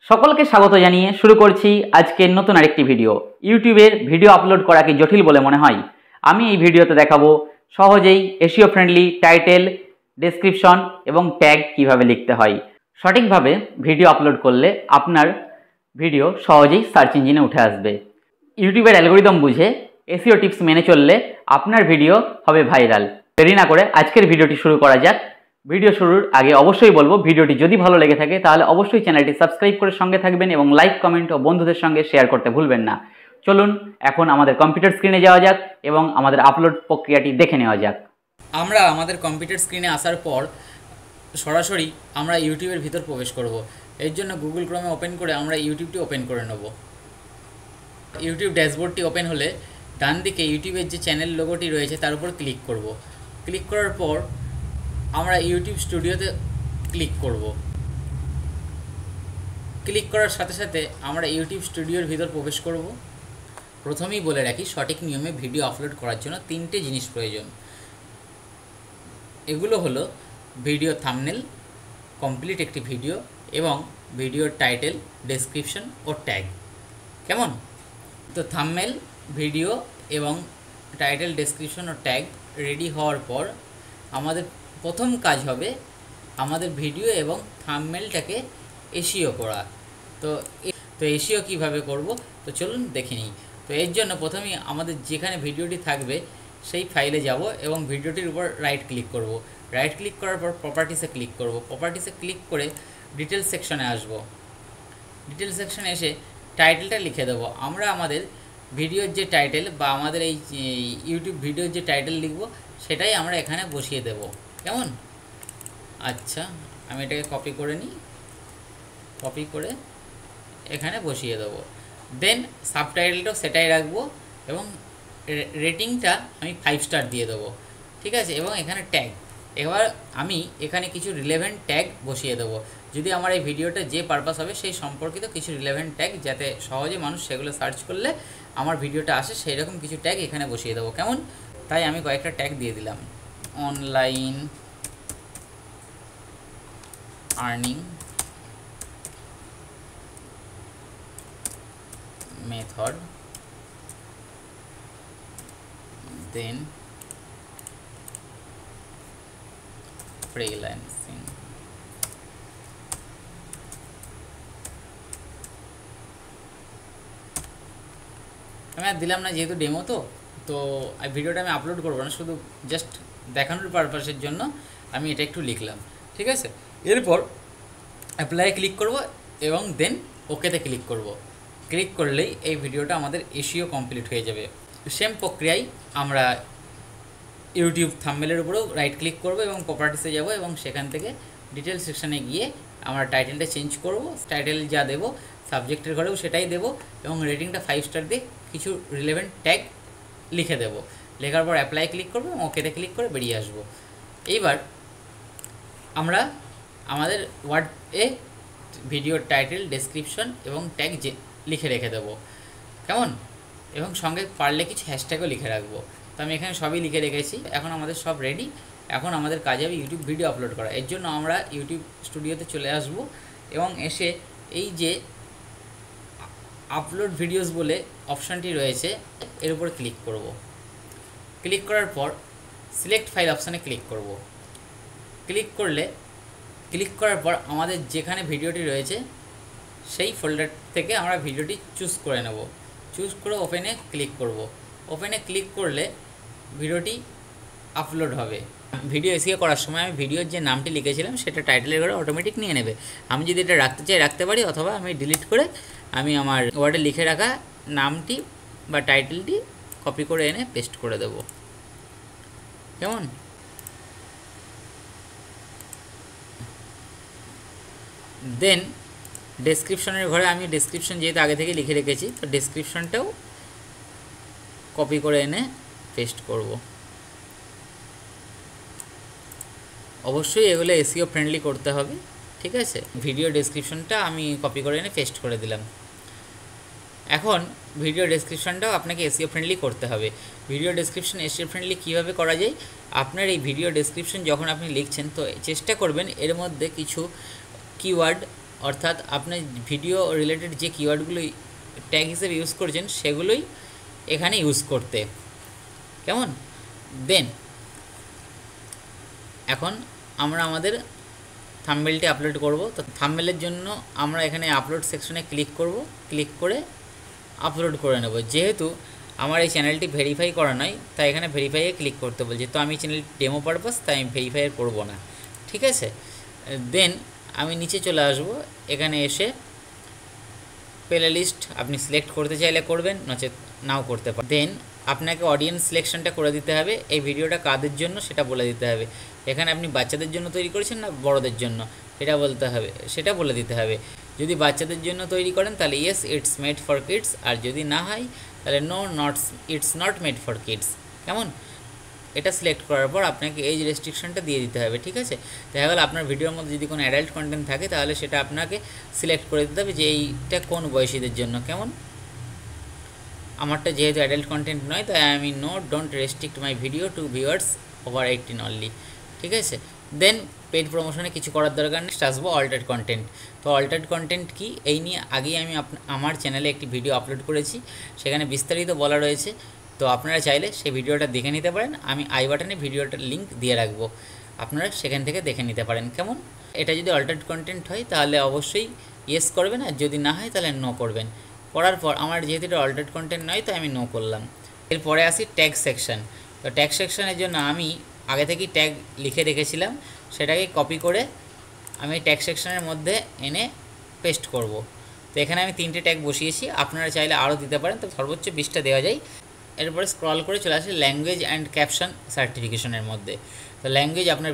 সকলকে স্বাগত জানিয়ে শুরু করছি আজকের নতুন আরেকটি ভিডিও। ইউটিউবের ভিডিও আপলোড করা কি জটিল বলে মনে হয়? আমি এই ভিডিওতে দেখাবো সহজেই এসইও ফ্রেন্ডলি টাইটেল, ডেসক্রিপশন এবং ট্যাগ কিভাবে লিখতে হয়। সঠিকভাবে ভিডিও আপলোড করলে আপনার ভিডিও সহজেই সার্চ ইঞ্জিনে উঠে আসবে। ইউটিউবের অ্যালগরিদম বুঝে এসইও টিপস মেনে চললে আপনার ভিডিও হবে ভাইরাল। দেরি না করে আজকের ভিডিওটি শুরু করা যাক। ভিডিও শুরুর আগে অবশ্যই বলবো, ভিডিওটি যদি ভালো লেগে থাকে তাহলে অবশ্যই চ্যানেলটি সাবস্ক্রাইব করে সঙ্গে থাকবেন এবং লাইক, কমেন্ট ও বন্ধুদের সঙ্গে শেয়ার করতে ভুলবেন না। চলুন এখন আমাদের কম্পিউটার স্ক্রিনে যাওয়া যাক এবং আমাদের আপলোড প্রক্রিয়াটি দেখে নেওয়া যাক। আমরা আমাদের কম্পিউটার স্ক্রিনে আসার পর সরাসরি আমরা ইউটিউবের ভিতর প্রবেশ করব। এর জন্য গুগল ক্রোমে ওপেন করে আমরা ইউটিউবটি ওপেন করে নেব। ইউটিউব ড্যাশবোর্ডটি ওপেন হলে ডান দিকে ইউটিউবের যে চ্যানেল লোগোটি রয়েছে তার উপর ক্লিক করব। ক্লিক করার পর আমরা ইউটিউব স্টুডিওতে ক্লিক করব। ক্লিক করার সাথে সাথে আমরা ইউটিউব স্টুডিওর ভিতর প্রবেশ করব। প্রথমেই বলে রাখি, সঠিক নিয়মে ভিডিও আপলোড করার জন্য তিনটে জিনিস প্রয়োজন। এগুলো হলো ভিডিও থাম্বনেল, কমপ্লিট একটি ভিডিও এবং ভিডিওর টাইটেল, ডেসক্রিপশন ও ট্যাগ। কেমন? তো থাম্বনেল, ভিডিও এবং টাইটেল, ডেসক্রিপশন ও ট্যাগ রেডি হওয়ার পর আমাদের প্রথম কাজ হবে আমাদের ভিডিও এবং থাম্বনেলটাকে এসইও করা। তো এসইও কিভাবে করব, তো চলুন দেখে নিই। তো এর জন্য প্রথমেই আমাদের যেখানে ভিডিওটি থাকবে সেই ফাইলে যাব এবং ভিডিওটির উপর রাইট ক্লিক করব। রাইট ক্লিক করার পর প্রপার্টিসে ক্লিক করব। প্রপার্টিসে ক্লিক করে ডিটেলস সেকশনে আসব। ডিটেলস সেকশনে এসে টাইটেলটা লিখে দেবো। আমরা আমাদের ভিডিওর যে টাইটেল বা আমাদের এই ইউটিউব ভিডিওর যে টাইটেল লিখব সেটাই আমরা এখানে বসিয়ে দেব। কেমন? আচ্ছা, আমি এটাকে কপি করে নিই। কপি করে এখানে বসিয়ে দেবো। দেন সাবটাইটেলটাও সেটাই রাখবো এবং রেটিংটা আমি 5 স্টার দিয়ে দেবো। ঠিক আছে? এবং এখানে ট্যাগ, এবার আমি এখানে কিছু রিলেভেন্ট ট্যাগ বসিয়ে দেবো। যদি আমার এই ভিডিওটা যে পারপাস হবে সেই সম্পর্কিত কিছু রিলেভেন্ট ট্যাগ, যাতে সহজে মানুষ সেগুলো সার্চ করলে আমার ভিডিওটা আসে, সেই রকম কিছু ট্যাগ এখানে বসিয়ে দেবো। কেমন? তাই আমি কয়েকটা ট্যাগ দিয়ে দিলাম। অনলাইন আর্নিং মেথড, দেন ফ্রিল্যান্সিং। আমি আর দিলাম না, যেহেতু ডেমো তো ভিডিওটা আমি আপলোড করবো না, শুধু জাস্ট দেখানোর পারপাসের জন্য আমি এটা একটু লিখলাম। ঠিক আছে? এরপর অ্যাপ্লাই ক্লিক করব এবং দেন ওকেতে ক্লিক করব। ক্লিক করলেই এই ভিডিওটা আমাদের এসইও কমপ্লিট হয়ে যাবে। সেম প্রক্রিয়ায় আমরা ইউটিউব থাম্বনেলের উপরেও রাইট ক্লিক করব এবং প্রপার্টিসে যাব এবং সেখান থেকে ডিটেল সেকশানে গিয়ে আমরা টাইটেলটা চেঞ্জ করব। টাইটেল যা দেবো সাবজেক্টের ঘরেও সেটাই দেবো এবং রেটিংটা 5 স্টার দিয়ে কিছু রিলেভেন্ট ট্যাগ লিখে দেবো। লেখার পর অ্যাপ্লাই ক্লিক করবো এবং ওকেতে ক্লিক করে বেরিয়ে আসবো। এইবার আমরা আমাদের ওয়ার্ডে ভিডিওর টাইটেল, ডেসক্রিপশন এবং ট্যাগ লিখে রেখে দেবো। কেমন? এবং সঙ্গে পারলে কিছু হ্যাশট্যাগও লিখে রাখবো। তো আমি এখানে সবই লিখে রেখেছি। এখন আমাদের সব রেডি। এখন আমাদের কাজ হবে ইউটিউব ভিডিও আপলোড করা। এর জন্য আমরা ইউটিউব স্টুডিওতে চলে আসব এবং এসে এই যে আপলোড ভিডিওস বলে অপশানটি রয়েছে এর উপর ক্লিক করব। ক্লিক করার পর সিলেক্ট ফাইল অপশানে ক্লিক করব। ক্লিক করার পর আমাদের যেখানে ভিডিওটি রয়েছে সেই ফোল্ডার থেকে আমরা ভিডিওটি চুজ করে নেব। চুজ করে ওপেনে ক্লিক করব। ওপেনে ক্লিক করলে ভিডিওটি আপলোড হবে। ভিডিও এসিও করার সময় আমি ভিডিওর যে নামটি লিখেছিলাম সেটা টাইটেলের ঘরে অটোমেটিক নিয়ে নেবে। আমি যদি এটা রাখতে চাই রাখতে পারি, অথবা আমি ডিলিট করে আমি আমার ওয়ার্ডে লিখে রাখা নামটি বা টাইটেলটি কপি করে এনে পেস্ট করে দেব। কেমন? দেন ডেসক্রিপশনের ঘরে আমি ডেসক্রিপশন যেহেতু আগে থেকে লিখে রেখেছি, তো ডেসক্রিপশনটাও কপি করে এনে পেস্ট করব। অবশ্যই এগুলো এসইও ফ্রেন্ডলি করতে হবে। ঠিক আছে? ভিডিও ডেসক্রিপশনটা আমি কপি করে এনে পেস্ট করে দিলাম। এখন ভিডিও ডেসক্রিপশনটাও আপনাকে এসইও ফ্রেন্ডলি করতে হবে। ভিডিও ডেসক্রিপশন এসইও ফ্রেন্ডলি কীভাবে করা যায়? আপনার এই ভিডিও ডেসক্রিপশন যখন আপনি লিখছেন তো চেষ্টা করবেন এর মধ্যে কিছু কিওয়ার্ড অর্থাৎ আপনি ভিডিও রিলেটেড যে কিওয়ার্ডগুলো ট্যাগ হিসেবে ইউজ করছেন সেগুলোই এখানে ইউজ করতে, কেমন। দেন এখন আমরা আমাদের থাম্বনেলটি আপলোড করব। তো থাম্বনেলের জন্য আমরা এখানে আপলোড সেকশনে ক্লিক করব, ক্লিক করে আপলোড করে নেব। যেহেতু আমার এই চ্যানেলটি ভেরিফাই করা নয় তাই এখানে ভেরিফাইয়ে ক্লিক করতে বলছি। তো আমি চ্যানেল ডেমো পারপাস তাই আমি ভেরিফাই করব না, ঠিক আছে। দেন আমি নিচে চলে আসব, এখানে এসে প্লে লিস্ট আপনি সিলেক্ট করতে চাইলে করবেন, নচেত নাও করতে পারেন। দেন আপনাকে অডিয়েন্স সিলেকশনটা করে দিতে হবে, এই ভিডিওটা কাদের জন্য সেটা বলে দিতে হবে। এখানে আপনি বাচ্চাদের জন্য তৈরি করেছেন না বড়দের জন্য সেটা বলতে হবে, সেটা বলে দিতে হবে। যদি বাচ্চাদের জন্য তৈরি করেন তাহলে yes it's made for kids, আর যদি না হয় তাহলে no not it's not made for kids, কেমন। এটা সিলেক্ট করার পর আপনাকে এজ রেস্ট্রিকশনটা দিয়ে দিতে হবে, ঠিক আছে। দেখা গেল আপনার ভিডিওর মধ্যে যদি কোনো অ্যাডাল্ট কন্টেন্ট থাকে তাহলে সেটা আপনাকে সিলেক্ট করে দিতে হবে যে এইটা কোন বয়সীদের জন্য, কেমন। আমারটা যেহেতু অ্যাডাল্ট কন্টেন্ট নয় তাই আমি no don't restrict my video to viewers over 18 only, ঠিক আছে। দেন পেড প্রমোশনে কিছু করার দরকার নেই। আসবো অল্টার্ড কন্টেন্ট। তো অল্টার্ড কন্টেন্ট কি, এই নিয়ে আগেই আমি আমার চ্যানেলে একটি ভিডিও আপলোড করেছি, সেখানে বিস্তারিত বলা রয়েছে। তো আপনারা চাইলে সেই ভিডিওটা দেখে নিতে পারেন, আমি আই বাটনে ভিডিওটার লিঙ্ক দিয়ে রাখবো, আপনারা সেখান থেকে দেখে নিতে পারেন, কেমন। এটা যদি অল্টার্ড কন্টেন্ট হয় তাহলে অবশ্যই ইয়েস করবেন, আর যদি না হয় তাহলে নো করবেন। করার পর আমার যেহেতু এটা অল্টার্ড কন্টেন্ট নয় তাই আমি নো করলাম। এরপরে আসি ট্যাগ সেকশন। তো ট্যাগ সেকশনের জন্য আমি আগে থেকেই ট্যাগ লিখে রেখেছিলাম, সেটাকে কপি করে আমি ট্যাগ সেকশনের মধ্যে এনে পেস্ট করব। তো এখানে আমি 3টে ট্যাগ বসিয়েছি, আপনারা চাইলে আরও দিতে পারেন, তো সর্বোচ্চ 20টা দেওয়া যায়। এরপরে স্ক্রল করে চলে আসে ল্যাঙ্গুয়েজ অ্যান্ড ক্যাপশন সার্টিফিকেশনের মধ্যে। তো ল্যাঙ্গুয়েজ আপনার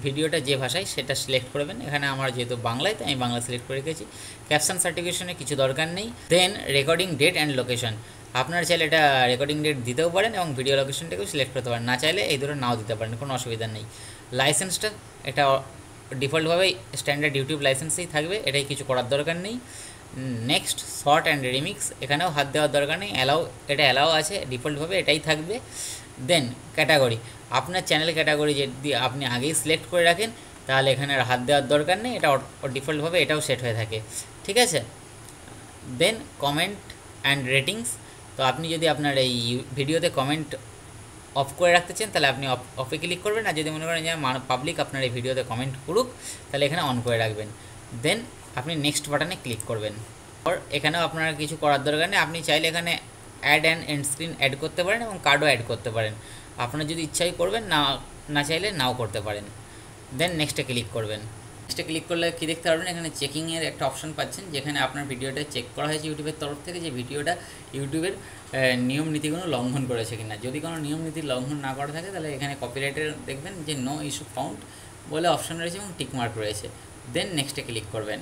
ভিডিওটা যে ভাষায় সেটা সিলেক্ট করবেন। এখানে আমার যেহেতু বাংলায় তাই আমি বাংলা সিলেক্ট করে রেখেছি। ক্যাপশন সার্টিফিকেশনে কিছু দরকার নেই। দেন রেকর্ডিং ডেট অ্যান্ড লোকেশন, আপনারা চাইলে এটা রেকর্ডিং ডেট দিতেও পারেন এবং ভিডিও লোকেশনটাকেও সিলেক্ট করতে পারেন, না চাইলে এই দুটো নাও দিতে পারেন, কোনো অসুবিধা নেই। লাইসেন্সটা এটা ডিফল্টভাবে স্ট্যান্ডার্ড ইউটিউব লাইসেন্সেই থাকবে, এটাই কিছু করার দরকার নেই। নেক্সট শর্ট অ্যান্ড রিমিক্স, এখানেও হাত দেওয়ার দরকার নেই, এটা অ্যালাও আছে, ডিফল্টভাবে এটাই থাকবে। দেন ক্যাটাগরি, আপনার চ্যানেল ক্যাটাগরি যদি আপনি আগেই সিলেক্ট করে রাখেন তাহলে এখানে আর হাত দেওয়ার দরকার নেই, এটা ডিফল্টভাবে এটাও সেট হয়ে থাকে, ঠিক আছে। দেন কমেন্ট অ্যান্ড রেটিংস, তো আপনি যদি আপনার এই ভিডিওতে কমেন্ট অফ করে রাখতে চান তাহলে আপনি অফে ক্লিক করবেন, আর যদি মনে করেন যে পাবলিক আপনার এই ভিডিওতে কমেন্ট করুক তাহলে এখানে অন করে রাখবেন। দেন আপনি নেক্সট বাটনে ক্লিক করবেন। আর এখানেও আপনার কিছু করার দরকার নেই, আপনি চাইলে এখানে add and end screen add করতে পারেন এবং কার্ডও অ্যাড করতে পারেন, আপনার যদি ইচ্ছাই করবেন, না চাইলে নাও করতে পারেন। দেন নেক্সটে ক্লিক করবেন। নেক্সটে ক্লিক করলে কী দেখতে পারবেন, এখানে চেকিংয়ের একটা অপশন পাচ্ছেন, যেখানে আপনার ভিডিওটা চেক করা হয়েছে ইউটিউবের তরফ থেকে যে ভিডিওটা ইউটিউবের নিয়ম নীতিগুলো লঙ্ঘন করেছে কিনা। যদি কোনো নিয়ম নীতি লঙ্ঘন না করা থাকে তাহলে এখানে কপিরাইটের দেখবেন যে নো ইস্যু ফাউন্ড বলে অপশন রয়েছে এবং টিকমার্ক রয়েছে। দেন নেক্সটে ক্লিক করবেন।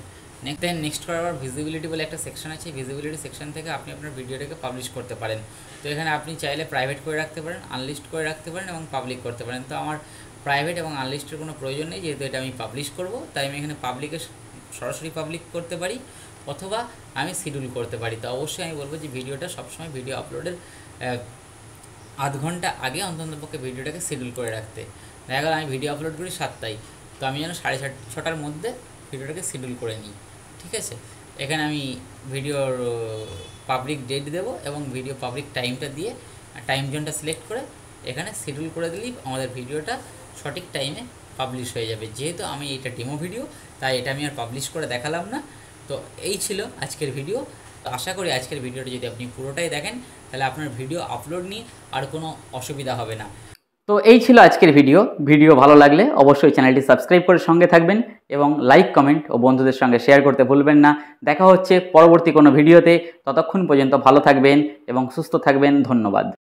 নেক্সট করার পর ভিজিবিলিটি বলে একটা সেকশন আছে, ভিজিবিলিটি সেকশন থেকে আপনি আপনার ভিডিওটাকে পাবলিশ করতে পারেন। তো এখানে আপনি চাইলে প্রাইভেট করে রাখতে পারেন, আনলিস্ট করে রাখতে পারেন এবং পাবলিক করতে পারেন। তো আমার প্রাইভেট এবং আনলিস্টের কোনো প্রয়োজন নেই, যেহেতু এটা আমি পাবলিশ করব তাই আমি এখানে সরাসরি পাবলিক করতে পারি, অথবা আমি শিডিউল করতে পারি। তো অবশ্যই আমি বলবো যে ভিডিওটা সবসময় ভিডিও আপলোডের আধ ঘন্টা আগে অন্ততপক্ষে ভিডিওটাকে শিডিউল করে রাখতে। দেখা গেল আমি ভিডিও আপলোড করি 7টায়, তো আমি যেন 6:30-6টার মধ্যে ভিডিওটাকে শিডিউল করে নিই, ঠিক আছে। এখানে আমি ভিডিওর পাবলিক ডেট দেবো এবং ভিডিও পাবলিক টাইমটা দিয়ে টাইম জোনটা সিলেক্ট করে এখানে শিডিউল করে দিলেই আমাদের ভিডিওটা সঠিক টাইমে পাবলিশ হয়ে যাবে। যেহেতু আমি এটা ডেমো ভিডিও তাই এটা আমি আর পাবলিশ করে দেখালাম না। তো এই ছিল আজকের ভিডিও। আশা করি আজকের ভিডিওটা যদি আপনি পুরোটাই দেখেন তাহলে আপনার ভিডিও আপলোড নিয়ে আর কোনো অসুবিধা হবে না। তো এই ছিল আজকের ভিডিও ভালো লাগলে অবশ্যই চ্যানেলটি সাবস্ক্রাইব করে সঙ্গে থাকবেন এবং লাইক কমেন্ট ও বন্ধুদের সঙ্গে শেয়ার করতে ভুলবেন না। দেখা হচ্ছে পরবর্তী কোনো ভিডিওতে, ততক্ষণ পর্যন্ত ভালো থাকবেন এবং সুস্থ থাকবেন। ধন্যবাদ।